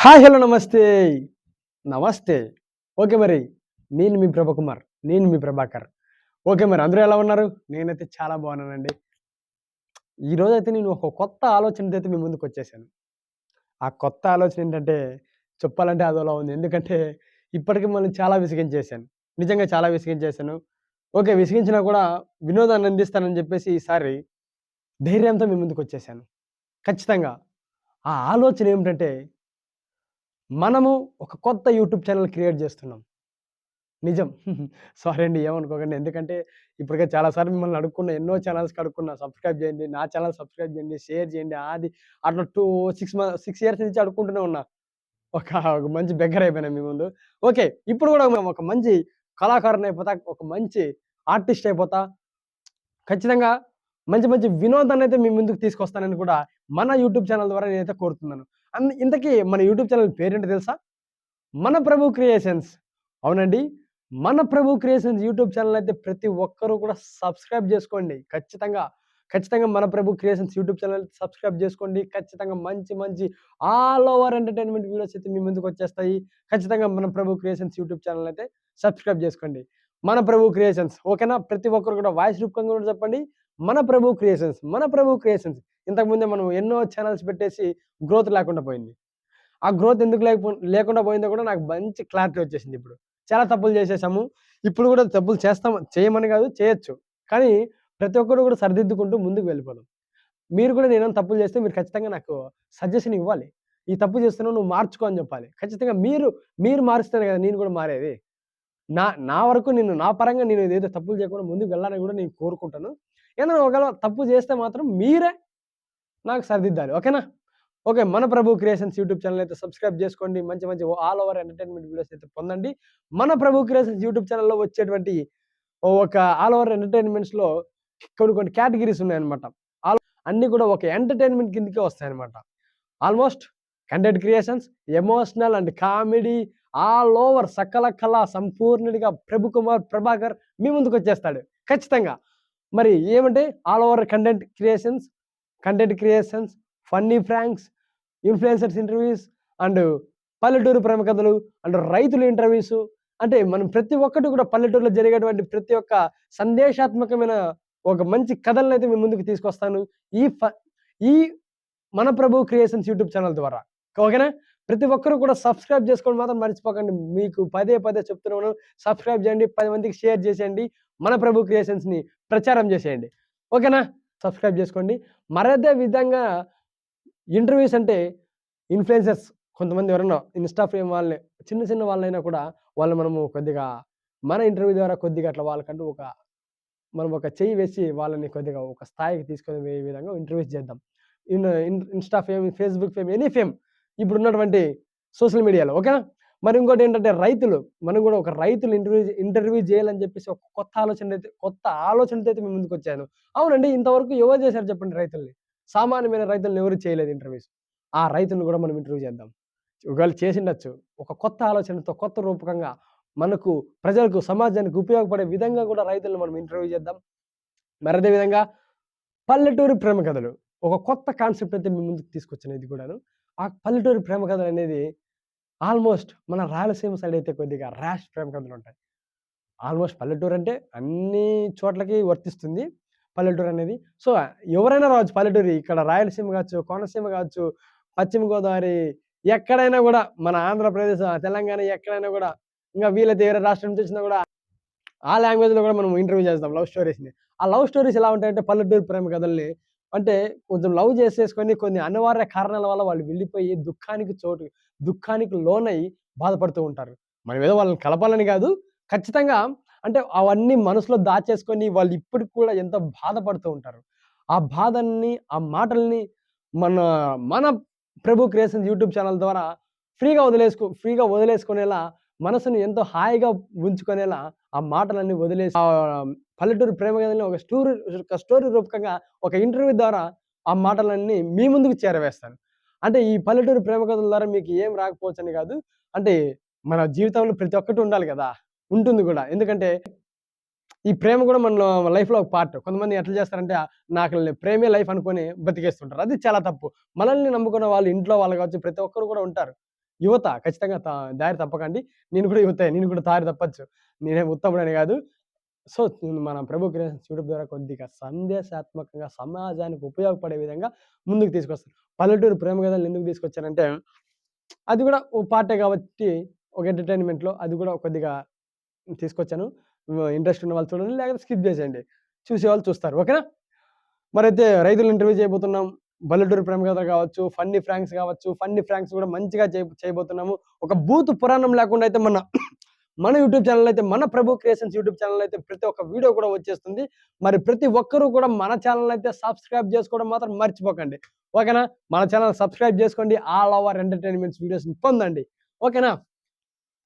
Hi hello నమస్తే నమస్తే. Okay మరి నేను మీ ప్రభకుమార్. నేను మీ ప్రభాకర్. ఓకే మరి అందరూ ఎలా ఉన్నారు? నేనైతే చాలా బాగున్నానండి. ఈరోజైతే నేను ఒక కొత్త ఆలోచనతో అయితే మీ ముందుకొచ్చేసాను. ఆ కొత్త ఆలోచన ఏంటంటే చెప్పాలంటే అదోలా ఉంది. ఎందుకంటే ఇప్పటికి మిమ్మల్ని చాలా విసిగించేసాను. నిజంగా చాలా విసిగించేసాను. ఓకే. విసిగించినా కూడా వినోదాన్ని అందిస్తానని చెప్పేసి ఈసారి ధైర్యంతో మీ ముందుకొచ్చేసాను. ఖచ్చితంగా. ఆ ఆలోచన ఏమిటంటే మనము ఒక కొత్త యూట్యూబ్ ఛానెల్ క్రియేట్ చేస్తున్నాం. నిజం. సారీ అండి ఏమనుకోకండి. ఎందుకంటే ఇప్పటికే చాలా సార్లు మిమ్మల్ని అడుక్కున్న ఎన్నో ఛానెల్స్‌కి అడుక్కున్నా. సబ్స్క్రైబ్ చేయండి. నా ఛానెల్ సబ్స్క్రైబ్ చేయండి. షేర్ చేయండి. అది అట్లా 6 ఇయర్స్ నుంచి అడుక్కుంటూనే ఉన్నా. ఒక ఒక మంచి బెగ్గర్ అయిపోయాను మీ ముందు. ఓకే. ఇప్పుడు కూడా మేము ఒక మంచి కళాకారుడిని అయిపోతా. ఒక మంచి ఆర్టిస్ట్ అయిపోతా. ఖచ్చితంగా మంచి మంచి వినోదాన్నయితే మీ ముందుకు తీసుకొస్తానని కూడా మన యూట్యూబ్ ఛానెల్ ద్వారా నేనైతే కోరుతున్నాను. ఇంతకీ మన యూట్యూబ్ ఛానెల్ పేరేంటో తెలుసా? మన ప్రభు క్రియేషన్స్. అవునండి. మన ప్రభు క్రియేషన్స్ యూట్యూబ్ ఛానెల్ అయితే ప్రతి ఒక్కరు కూడా సబ్స్క్రైబ్ జేసుకోండి. ఖచ్చితంగా. ఖచ్చితంగా మన ప్రభు క్రియేషన్స్ యూట్యూబ్ ఛానెల్ సబ్స్క్రైబ్ జేసుకోండి. ఖచ్చితంగా మంచి మంచి ఆల్ ఓవర్ ఎంటర్‌టైన్‌మెంట్ వీడియోస్ అయితే మీ ముందుకొచ్చేస్తాయి. ఖచ్చితంగా మన ప్రభు క్రియేషన్స్ యూట్యూబ్ ఛానెల్ అయితే సబ్స్క్రైబ్ జేసుకోండి. మన ప్రభు క్రియేషన్స్ ఓకేనా? ప్రతి ఒక్కరు కూడా వాయిస్ రూపకంగా కూడా చెప్పండి. మన ప్రభు క్రియేషన్స్, మన ప్రభు క్రియేషన్స్. ఇంతకుముందే మనం ఎన్నో ఛానెల్స్ పెట్టేసి గ్రోత్ లేకుండా పోయింది. ఆ గ్రోత్ ఎందుకు లేకుండా పోయిందో కూడా నాకు మంచి క్లారిటీ వచ్చేసిందిప్పుడు. చాలా తప్పులు చేసేసాము. ఇప్పుడు కూడా తప్పులు చేయమని కాదు, చేయొచ్చు. కానీ ప్రతి ఒక్కరు కూడా సరిదిద్దుకుంటూ ముందుకు వెళ్ళిపోదాం. మీరు కూడా నేనేమైనా తప్పులు చేస్తే మీరు ఖచ్చితంగా నాకు సజెషన్ ఇవ్వాలి. ఈ తప్పు చేస్తున్నావు నువ్వు మార్చుకో అని చెప్పాలి. ఖచ్చితంగా మీరు మారుస్తేనే కదా నేను కూడా మారేది. నా నా వరకు నా పరంగా నేను ఏదైతే తప్పులు చేయకుండా ముందుకు వెళ్ళాలని కూడా నేను కోరుకుంటాను. ఏదైనా ఒకవేళ తప్పు చేస్తే మాత్రం మీరే నాకు సరిదిద్దాలి. ఓకేనా? ఓకే. మన ప్రభు క్రియేషన్స్ యూట్యూబ్ ఛానెల్ అయితే సబ్స్క్రైబ్ చేసుకోండి. మంచి మంచి ఆల్ ఓవర్ ఎంటర్‌టైన్‌మెంట్ వీడియోస్ అయితే పొందండి. మన ప్రభు క్రియేషన్స్ యూట్యూబ్ ఛానెల్‌లో వచ్చేటువంటి ఒక ఆల్ ఓవర్ ఎంటర్‌టైన్‌మెంట్స్‌లో కొన్ని కొన్ని కేటగరీస్ ఉన్నాయన్నమాట. అన్నీ కూడా ఒక ఎంటర్‌టైన్‌మెంట్ కిందకే వస్తాయన్నమాట. Almost content creations, emotional and comedy all over సకల కళ సంపూర్ణుడిగా ప్రభుకుమార్ ప్రభాకర్ మీ ముందుకొచ్చేస్తాడు. ఖచ్చితంగా. మరి ఏమంటే all over content creations, funny pranks, influencers interviews and పల్లెటూరు ప్రేమ కథలు అండ్ రైతుల ఇంటర్వ్యూస్ అంటే మనం ప్రతి ఒక్కటి కూడా పల్లెటూరులో జరిగేటువంటి ప్రతి ఒక్క సందేశాత్మకమైన ఒక మంచి కథలనైతే మీ ముందుకు తీసుకొస్తాను. ఈ ఫ ఈ మన ప్రభు క్రియేషన్స్ యూట్యూబ్ ఛానెల్ ద్వారా. ఓకేనా? ప్రతి ఒక్కరు కూడా సబ్స్క్రైబ్ చేసుకోవడం మాత్రం మర్చిపోకండి. మీకు పదే పదే చెప్తున్నాను. సబ్స్క్రైబ్ చేయండి. 10 మందికి షేర్ చేసేయండి. మన ప్రభు క్రియేషన్స్‌ని ప్రచారం చేసేయండి. ఓకేనా? సబ్స్క్రైబ్ చేసుకోండి. మరదే విధంగా ఇంటర్వ్యూస్ అంటే ఇన్‌ఫ్లుయెన్సర్స్ కొంతమంది ఎవరన్నా ఇన్‌స్టా ఫేమ్ వాళ్ళని చిన్న చిన్న వాళ్ళైనా కూడా వాళ్ళు మనము కొద్దిగా మన ఇంటర్వ్యూ ద్వారా కొద్దిగా అట్లా వాళ్ళకంటూ మనం ఒక చెయ్యి వేసి వాళ్ళని కొద్దిగా ఒక స్థాయికి తీసుకొని పోయే విధంగా ఇంటర్వ్యూస్ చేద్దాం. Insta fame, Facebook fame, any fame ఇప్పుడున్నటువంటి సోషల్ మీడియాలో ఓకేనా? మరి ఇంకోటేంటంటే రైతులు. మనం గూడా ఒక రైతులు ఇంటర్వ్యూ జేయాలని జెప్పేసి ఒక కొత్త ఆలోచనతో అయితే మీ ముందుకొచ్చాను. అవునండి. ఇంతవరకు ఎవరు జేశారు చెప్పండి రైతుల్ని? సామాన్యమైన రైతుల్ని ఎవరు చేయలేదు ఇంటర్వ్యూస్. ఆ రైతులను గూడా మనం ఇంటర్వ్యూ చేద్దాం. ఒకవేళ చేసుండొచ్చు. ఒక కొత్త ఆలోచనతో, కొత్త రూపకంగా మనకు ప్రజలకు, సమాజానికి ఉపయోగపడే విధంగా గూడా రైతులను మనం ఇంటర్వ్యూ చేద్దాం. మరదే విధంగా పల్లెటూరి ప్రేమ కథలు. ఒక కొత్త కాన్సెప్ట్ అయితే మీ ముందుకు తీసుకొచ్చాను ఇది కూడాను. ఆ పల్లెటూరి ప్రేమ కథలనేది ఆల్‌మోస్ట్ మన రాయలసీమ సైడ్ అయితే కొద్దిగా ర్యాష్ ప్రేమ కథలుంటాయి. ఆల్‌మోస్ట్ పల్లెటూరంటే అన్ని చోట్లకి వర్తిస్తుంది పల్లెటూరనేది. సో, ఎవరైనా రావచ్చు పల్లెటూరి. ఇక్కడ రాయలసీమ గావచ్చు, కోనసీమ గావచ్చు, పశ్చిమ గోదావరి ఎక్కడైనా గూడా మన ఆంధ్రప్రదేశ్, తెలంగాణ ఎక్కడైనా గూడా ఇంగా వీలైతే వేరే రాష్ట్రం నుంచి వచ్చినా గూడా ఆ లాంగ్వేజ్‌లో గూడా మనం ఇంటర్వ్యూ చేస్తాం లవ్ స్టోరీస్‌ని. ఆ లవ్ స్టోరీస్ ఎలా ఉంటాయంటే పల్లెటూరు ప్రేమ కథల్ని అంటే కొంచెం లవ్ చేసేసుకొని కొన్ని అనివార్య కారణాల వల్ల వాళ్ళు వెళ్ళిపోయి దుఃఖానికి లోనై బాధపడుతూ ఉంటారు. మనమేదో వాళ్ళని కలపాలని గాదు. ఖచ్చితంగా అంటే అవన్నీ మనసులో దాచేసుకొని వాళ్ళు ఇప్పటికి కూడా ఎంతో బాధపడుతూ ఉంటారు. ఆ బాధల్ని, ఆ మాటల్ని మన మన ప్రభు క్రియేషన్స్ యూట్యూబ్ ఛానెల్ ద్వారా ఫ్రీగా వదిలేసుకునేలా మనసుని ఎంతో హాయిగా ఉంచుకునేలా ఆ మాటలన్నీ వదిలేసి పల్లెటూరు ప్రేమ కథని ఒక స్టోరీ రూపకంగా ఒక ఇంటర్వ్యూ ద్వారా ఆ మాటలన్నీ మీ ముందుకు చేరవేస్తాను. అంటే ఈ పల్లెటూరు ప్రేమ కథల ద్వారా మీకు ఏం రాకపోవచ్చని గాదు. అంటే మన జీవితంలో ప్రతి ఒక్కటి ఉండాలి గదా! ఉంటుంది గూడా. ఎందుకంటే ఈ ప్రేమ గూడా మనలో లైఫ్‌లో ఒక పార్ట్. కొంతమంది ఎట్లా చేస్తారంటే నాకు ప్రేమే లైఫ్ అనుకోని బతికేస్తుంటారు. అది చాలా తప్పు. మనల్ని నమ్ముకున్న వాళ్ళు ఇంట్లో వాళ్ళు కావచ్చు ప్రతి ఒక్కరు కూడా ఉంటారు. యువత ఖచ్చితంగా దారి తప్పకండి. నేను కూడా యువతే. నేను కూడా దారి తప్పొచ్చు. నేనేం ఉత్తముడని గాదు. సో, మన ప్రభు క్రియేషన్స్ యూట్యూబ్ ద్వారా కొద్దిగా సందేశాత్మకంగా సమాజానికి ఉపయోగపడే విధంగా ముందుకు తీసుకొస్తాను. పల్లెటూరు ప్రేమ కథలను ఎందుకు తీసుకొచ్చానంటే, అది గూడా ఓ పార్టే గాబట్టి ఒక ఎంటర్‌టైన్‌మెంట్‌లో అది గూడా కొద్దిగా తీసుకొచ్చాను. ఇంట్రెస్ట్ ఉన్న వాళ్ళు చూడండి. లేకపోతే స్కిప్ జేసేయండి. చూసేవాళ్ళు చూస్తారు. ఓకేనా? మరైతే రైతులను ఇంటర్వ్యూ చేయబోతున్నాం. పల్లెటూరు ప్రేమ కథ గావచ్చు, ఫన్నీ ఫ్రాంక్స్ గావచ్చు. ఫన్నీ ఫ్రాంక్స్ గూడా మంచిగా చేయబోతున్నాము. ఒక బూతు పురాణం లేకుండా అయితే మన యూట్యూబ్ ఛానెల్ అయితే మన ప్రభు క్రియేషన్స్ యూట్యూబ్ ఛానెల్ అయితే ప్రతి ఒక్క వీడియో కూడా వచ్చేస్తుంది. మరి ప్రతి ఒక్కరు కూడా మన ఛానెల్ అయితే సబ్స్క్రైబ్ చేసుకోవడం మాత్రం మర్చిపోకండి. ఓకేనా? మన ఛానెల్ సబ్స్క్రైబ్ చేసుకోండి. ఆల్ ఓవర్ ఎంటర్‌టైన్‌మెంట్స్ వీడియోస్‌ని పొందండి. ఓకేనా?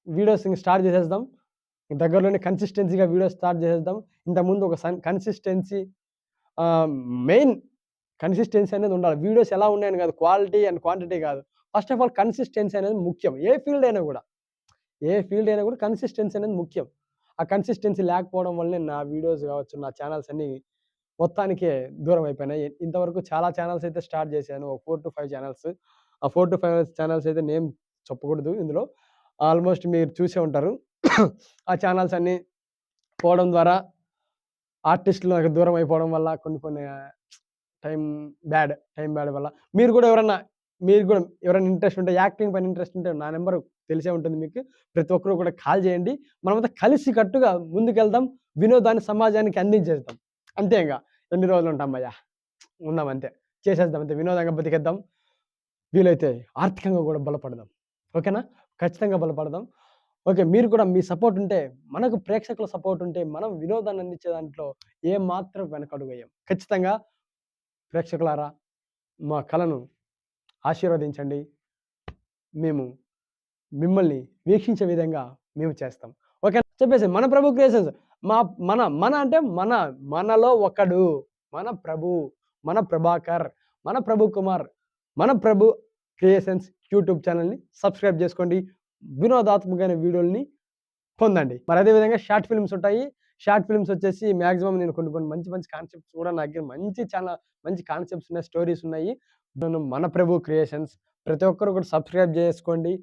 వీడియోస్ ఇంక స్టార్ట్ చేసేద్దాం. దగ్గరలోనే కన్సిస్టెన్సీగా వీడియోస్ స్టార్ట్ చేసేద్దాం. ఇంతకుముందు ఒక కన్సిస్టెన్సీ ఆహ్, మెయిన్ కన్సిస్టెన్సీ అనేది ఉండాలి. వీడియోస్ ఎలా ఉన్నాయని కాదు. క్వాలిటీ అండ్ క్వాంటిటీ కాదు. ఫస్ట్ ఆఫ్ ఆల్ కన్సిస్టెన్సీ అనేది ముఖ్యం. ఏ ఫీల్డ్ అయినా గూడా. ఏ ఫీల్డ్ అయినా కూడా కన్సిస్టెన్సీ అనేది ముఖ్యం. ఆ కన్సిస్టెన్సీ లేకపోవడం వల్లనే నా వీడియోస్ గావచ్చు, నా ఛానెల్స్ అన్నీ మొత్తానికే దూరం అయిపోయినాయి. ఇంతవరకు చాలా ఛానెల్స్ అయితే స్టార్ట్ చేశాను. ఒక 4-5 ఛానెల్స్. ఆ 4-5 ఛానెల్స్ అయితే నేమ్ చెప్పకూడదు ఇందులో. ఆల్‌మోస్ట్ మీరు చూసే ఉంటారు. ఆ ఛానెల్స్ అన్నీ పోవడం ద్వారా ఆర్టిస్ట్‌లు నాకు దూరం అయిపోవడం వల్ల కొన్ని కొన్ని టైమ్ టైమ్ బ్యాడ్ వల్ల మీరు గూడా ఎవరైనా ఇంట్రెస్ట్ ఉంటే యాక్టింగ్ పైన ఇంట్రెస్ట్ ఉంటే నా నంబర్ తెలిసే ఉంటుంది మీకు. ప్రతి ఒక్కరు కూడా కాల్ చేయండి. మనమంతా కలిసి కట్టుగా ముందుకెళ్దాం. వినోదాన్ని సమాజానికి అందించేద్దాం. అంతే ఇంగ. ఎన్ని రోజులు ఉంటామయ్యా! ఉందాం అంతే. చేసేద్దాం అంతే. వినోదంగా బతికేద్దాం. వీలైతే ఆర్థికంగా గూడా బలపడదాం. ఓకేనా? ఖచ్చితంగా బలపడదాం. ఓకే. మీరు కూడా మీ సపోర్ట్ ఉంటే, మనకు ప్రేక్షకుల సపోర్ట్ ఉంటే, మనం వినోదాన్ని అందించే దాంట్లో ఏమాత్రం వెనకడుగు వేయం. ఖచ్చితంగా ప్రేక్షకులారా మా కళను ఆశీర్వదించండి. మేము మిమ్మల్ని వీక్షించే విధంగా మేము చేస్తాం. ఓకే. చెప్పేసాను. మన ప్రభు క్రియేషన్స్ మా మన మన అంటే మనలో ఒకడు. మన ప్రభు, మన ప్రభాకర్, మన ప్రభు కుమార్, మన ప్రభు క్రియేషన్స్ యూట్యూబ్ ఛానెల్‌ని సబ్స్క్రైబ్ చేసుకోండి. వినోదాత్మకమైన వీడియోలని పొందండి. మరి అదే విధంగా షార్ట్ ఫిల్మ్స్ ఉంటాయి. షార్ట్ ఫిల్మ్స్ వచ్చేసి మాక్సిమం నేను కొన్ని కొన్ని మంచి మంచి కాన్సెప్ట్స్ కూడా నా దగ్గర మంచి కాన్సెప్ట్స్ ఉన్నాయి. స్టోరీస్ ఉన్నాయి. మన ప్రభు క్రియేషన్స్ ప్రతి ఒక్కరు కూడా సబ్స్క్రైబ్ చేసుకోండి.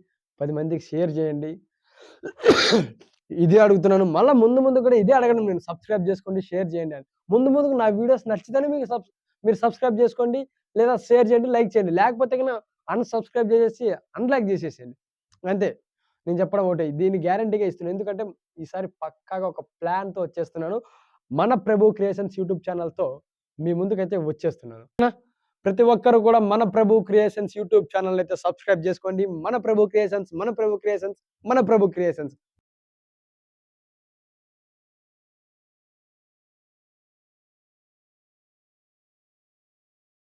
10 మందికి షేర్ చేయండి. ఇదే అడుగుతున్నాను. మళ్ళా ముందు ముందు కూడా ఇదే అడగడం నేను. సబ్స్క్రైబ్ చేసుకోండి, షేర్ చేయండి అని. ముందుకు నా వీడియోస్ నచ్చితేనే మీరు సబ్స్క్రైబ్ చేసుకోండి. లేదా షేర్ చేయండి, లైక్ చేయండి. లేకపోతే గిన అన్‌సబ్స్క్రైబ్ చేసేసి అన్‌లైక్ చేసేసేయండి. అంతే. నేను చెప్పడం ఒకటే. దీన్ని గ్యారంటీగా ఇస్తున్నాను. ఎందుకంటే ఈసారి పక్కాగా ఒక ప్లాన్‌తో వచ్చేస్తున్నాను. మన ప్రభు క్రియేషన్స్ యూట్యూబ్ ఛానెల్‌తో మీ ముందుకైతే వచ్చేస్తున్నాను. ప్రతి ఒక్కరు కూడా మన ప్రభు క్రియేషన్స్ యూట్యూబ్ ఛానెల్ అయితే సబ్స్క్రైబ్ చేసుకోండి. మన ప్రభు క్రియేషన్స్, మన ప్రభు క్రియేషన్స్, మన ప్రభు క్రియేషన్స్.